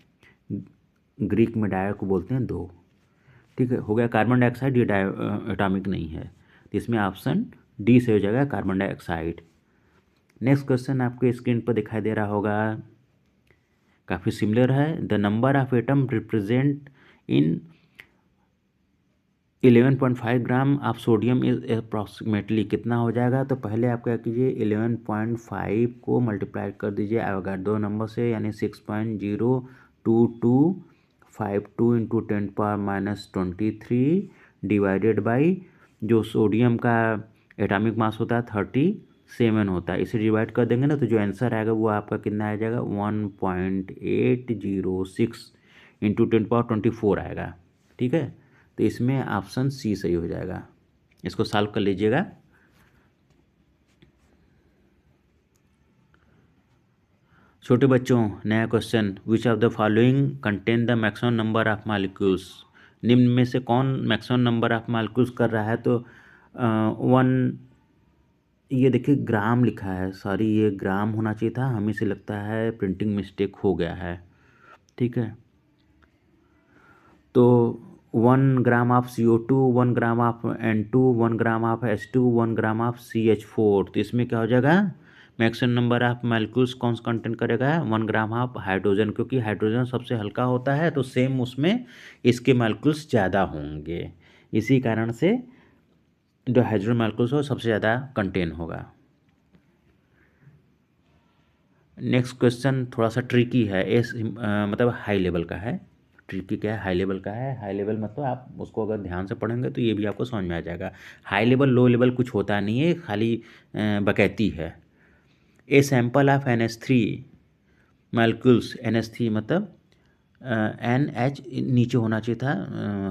ग्रीक में डाया को बोलते हैं 2। ठीक है, हो गया। कार्बन डाइऑक्साइड ये डायएटॉमिक नहीं है, तो इसमें ऑप्शन डी से हो जाएगा, कार्बन डाइऑक्साइड। नेक्स्ट क्वेश्चन आपके स्क्रीन पर दिखाई दे रहा होगा, काफ़ी सिमिलर है। The number of atom represent in 11.5 gram of sodium is approximately, कितना हो जाएगा, तो पहले आप क्या कीजिए, 11.5 को मल्टीप्लाई कर दीजिए एवोगाड्रो नंबर से, यानी 6.02252 इंटू 10⁻⁻23 डिवाइडेड बाई जो सोडियम का एटॉमिक मास होता है 37 होता है, इसे डिवाइड कर देंगे ना, तो जो आंसर आएगा वो आपका कितना आ जाएगा, 1.806 इंटू 10⁻24 आएगा। ठीक है, तो इसमें ऑप्शन सी सही हो जाएगा। इसको सॉल्व कर लीजिएगा। छोटे बच्चों, नया question, which of the following contain the maximum number of molecules. निम्न में से कौन मैक्सिमम नंबर ऑफ मॉलिक्यूल्स कर रहा है, तो 1, ये देखिए ग्राम लिखा है, सॉरी ये ग्राम होना चाहिए था, हमें से लगता है प्रिंटिंग मिस्टेक हो गया है। ठीक है, तो 1 gram of CO2, 1 gram of N2, 1 gram of H2, 1 gram of CH4, तो इसमें क्या हो जाएगा, मैक्सिमम नंबर ऑफ मॉलिक्यूल्स कौन सा कंटेन करेगा, 1 ग्राम ऑफ हाइड्रोजन, क्योंकि हाइड्रोजन सबसे हल्का होता है, तो सेम उसमें इसके मॉलिक्यूल्स ज़्यादा होंगे, इसी कारण से जो हाइड्रोजन मॉलिक्यूल्स हो सबसे ज़्यादा कंटेन होगा। नेक्स्ट क्वेश्चन थोड़ा सा ट्रिकी है, मतलब हाई लेवल का है। ट्रिकी क्या है, हाई लेवल का है। हाई लेवल मतलब आप उसको अगर ध्यान से पढ़ेंगे तो ये भी आपको समझ में आ जाएगा। हाई लेवल लो लेवल कुछ होता नहीं है, खाली बकैती है। A sample of NH3 molecules, NH3 मतलब NH नीचे होना चाहिए था,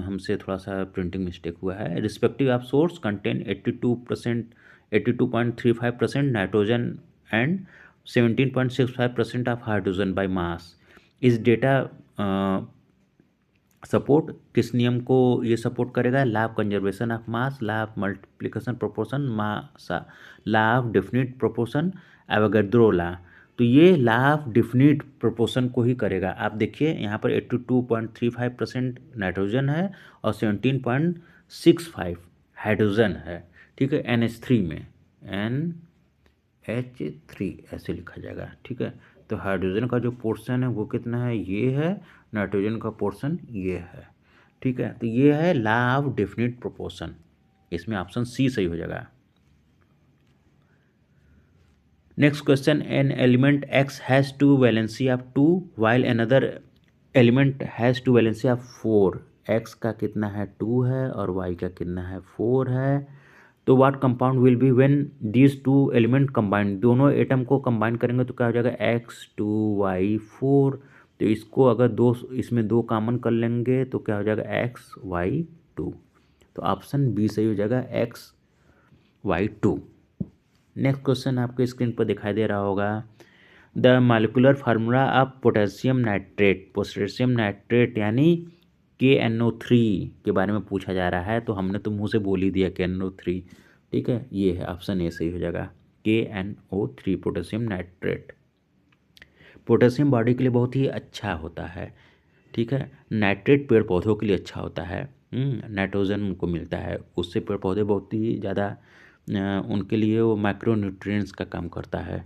हमसे थोड़ा सा प्रिंटिंग मिस्टेक हुआ है। Respective of source contain 82.35% nitrogen and 17.65% of hydrogen by mass. इस डेटा सपोर्ट किस नियम को ये सपोर्ट करेगा, law of conservation of mass, law of multiplication proportion, law of definite proportion, Avogadro law. तो ये ला ऑफ डिफिनिट प्रोपोर्शन को ही करेगा। आप देखिए यहाँ पर 82.35% नाइट्रोजन है और 17.65 हाइड्रोजन है, ठीक है, NH3 में, NH3 ऐसे लिखा जाएगा, ठीक है। तो हाइड्रोजन का जो पोर्शन है वो कितना है, ये है, नाइट्रोजन का पोर्शन ये है, ठीक है। तो ये है ला ऑफ डेफिनिट प्रोपोर्शन, इसमें ऑप्शन सी सही हो जाएगा। Next question, an element x has two valency of 2 while another element has two valency of 4। x का कितना है 2 है और y का कितना है 4 है। तो what compound will be when these two element combined, दोनों एटम को कंबाइन करेंगे तो क्या हो जाएगा x2y4। तो इसको अगर दो, इसमें दो कॉमन कर लेंगे तो क्या हो जाएगा xy2। तो ऑप्शन बी सही हो जाएगा xy2। नेक्स्ट क्वेश्चन आपके स्क्रीन पर दिखाई दे रहा होगा, the molecular formula of potassium nitrate. Potassium nitrate यानी KNO3 के बारे में पूछा जा रहा है, तो हमने तो मुंह से बोल ही दिया KNO3, ठीक है, ये है ऑप्शन ए सही हो जाएगा KNO3 potassium nitrate. Potassium body के लिए बहुत ही अच्छा होता है, ठीक है। नाइट्रेट पेड़ पौधों के लिए अच्छा होता है, नाइट्रोजन उनको मिलता है, उससे पेड़ पौधे बहुत ही ज़्यादा उनके लिए वो माइक्रोन्यूट्रिएंट्स का काम करता है।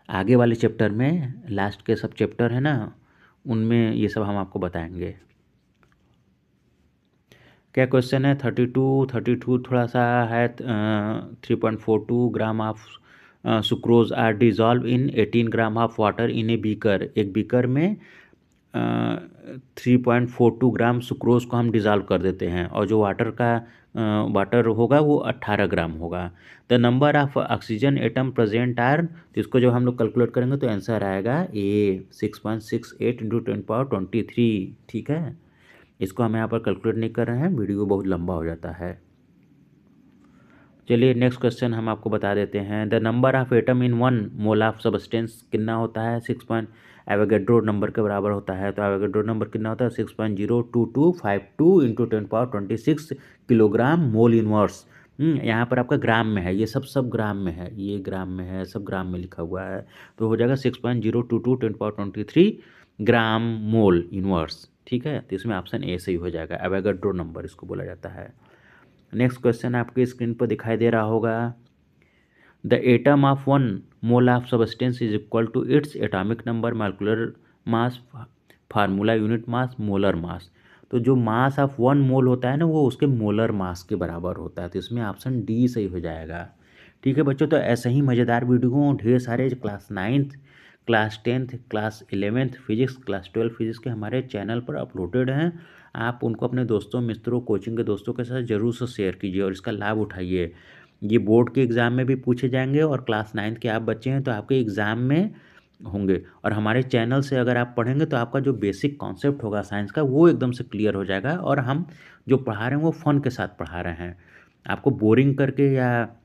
आगे वाले चैप्टर में, लास्ट के सब चैप्टर है ना, उनमें ये सब हम आपको बताएंगे। क्या क्वेश्चन है 32 थोड़ा सा है। 3.42 gram of sucrose are dissolve in 18 gram of water in a beaker. एक बीकर में 3.42 ग्राम सुक्रोज को हम डिज़ॉल्व कर देते हैं और जो वाटर होगा वो 18 ग्राम होगा। The number of oxygen atom present are, तो इसको जब हम लोग कैलकुलेट करेंगे तो आंसर आएगा ए 6.68 इंटू 10⁻23, ठीक है। इसको हम यहाँ पर कैलकुलेट नहीं कर रहे हैं, वीडियो बहुत लंबा हो जाता है। चलिए नेक्स्ट क्वेश्चन हम आपको बता देते हैं, the number of atom in 1 mole of substance कितना होता है, 6 एवोगैड्रो नंबर के बराबर होता है। तो एवोगैड्रो नंबर कितना होता है 6.02252 इंटू 10⁻26 किलोग्राम मोल इनवर्स। यहाँ पर आपका ग्राम में है, ये सब ग्राम में है, ये ग्राम में है, सब ग्राम में लिखा हुआ है, तो हो जाएगा 6.022 10⁻23 ग्राम मोल इनवर्स, ठीक है। तो इसमें ऑप्शन ए सही हो जाएगा, एवोगैड्रो नंबर इसको बोला जाता है। नेक्स्ट क्वेश्चन आपके स्क्रीन पर दिखाई दे रहा होगा, the atom of 1 mole of substance is equal to its atomic number molecular mass formula unit mass molar mass. तो जो मास ऑफ 1 मोल होता है ना वो उसके मोलर मास के बराबर होता है, तो इसमें ऑप्शन डी सही हो जाएगा, ठीक है बच्चों। तो ऐसे ही मज़ेदार वीडियो ढेर सारे class 9th, class 10th, class 11th physics, class 12 physics के हमारे चैनल पर अपलोडेड हैं। आप उनको अपने दोस्तों मित्रों कोचिंग के दोस्तों के साथ ज़रूर से शेयर कीजिए और इसका लाभ उठाइए। ये बोर्ड के एग्ज़ाम में भी पूछे जाएंगे और क्लास 9th के आप बच्चे हैं तो आपके एग्ज़ाम में होंगे। और हमारे चैनल से अगर आप पढ़ेंगे तो आपका जो बेसिक कॉन्सेप्ट होगा साइंस का वो एकदम से क्लियर हो जाएगा, और हम जो पढ़ा रहे हैं वो फ़न के साथ पढ़ा रहे हैं, आपको बोरिंग करके या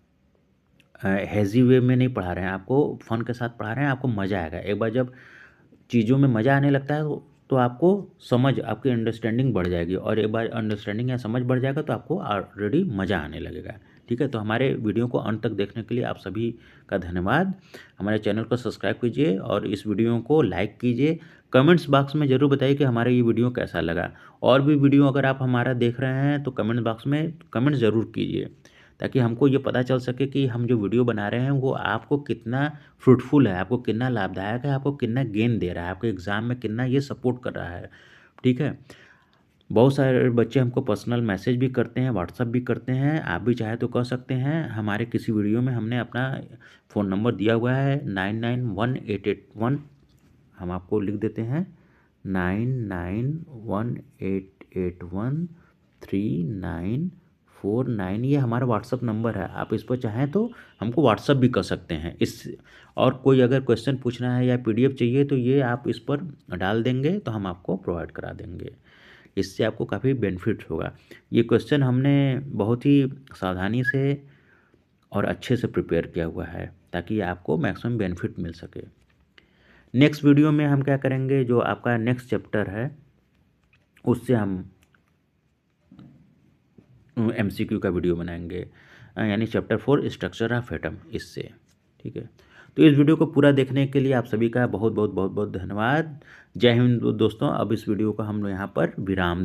हैज़ी वे में नहीं पढ़ा रहे हैं, आपको फ़न के साथ पढ़ा रहे हैं, आपको मज़ा आएगा। एक बार जब चीज़ों में मज़ा आने लगता है तो आपको समझ, आपकी अंडरस्टैंडिंग बढ़ जाएगी, और एक बार अंडरस्टैंडिंग या समझ बढ़ जाएगा तो आपको ऑलरेडी मज़ा आने लगेगा, ठीक है। तो हमारे वीडियो को अंत तक देखने के लिए आप सभी का धन्यवाद। हमारे चैनल को सब्सक्राइब कीजिए और इस वीडियो को लाइक कीजिए। कमेंट्स बॉक्स में ज़रूर बताइए कि हमारा ये वीडियो कैसा लगा। और भी वीडियो अगर आप हमारा देख रहे हैं तो कमेंट बॉक्स में कमेंट ज़रूर कीजिए, ताकि हमको ये पता चल सके कि हम जो वीडियो बना रहे हैं वो आपको कितना फ्रूटफुल है, आपको कितना लाभदायक है, आपको कितना गेन दे रहा है, आपके एग्ज़ाम में कितना ये सपोर्ट कर रहा है, ठीक है। बहुत सारे बच्चे हमको पर्सनल मैसेज भी करते हैं, व्हाट्सअप भी करते हैं, आप भी चाहे तो कर सकते हैं। हमारे किसी वीडियो में हमने अपना फ़ोन नंबर दिया हुआ है 991881, हम आपको लिख देते हैं 9918813949, ये हमारा व्हाट्सअप नंबर है। आप इस पर चाहें तो हमको व्हाट्सअप भी कर सकते हैं। इस और कोई अगर क्वेश्चन पूछना है या PDF चाहिए तो ये आप इस पर डाल देंगे तो हम आपको प्रोवाइड करा देंगे, इससे आपको काफ़ी बेनिफिट होगा। ये क्वेश्चन हमने बहुत ही सावधानी से और अच्छे से प्रिपेयर किया हुआ है ताकि आपको मैक्सिमम बेनिफिट मिल सके। नेक्स्ट वीडियो में हम क्या करेंगे, जो आपका नेक्स्ट चैप्टर है उससे हम MCQ का वीडियो बनाएंगे, यानी चैप्टर 4 स्ट्रक्चर ऑफ एटम, इससे, ठीक है। तो इस वीडियो को पूरा देखने के लिए आप सभी का बहुत बहुत बहुत बहुत धन्यवाद। जय हिंद दोस्तों। अब इस वीडियो को हम यहाँ पर विराम देते हैं।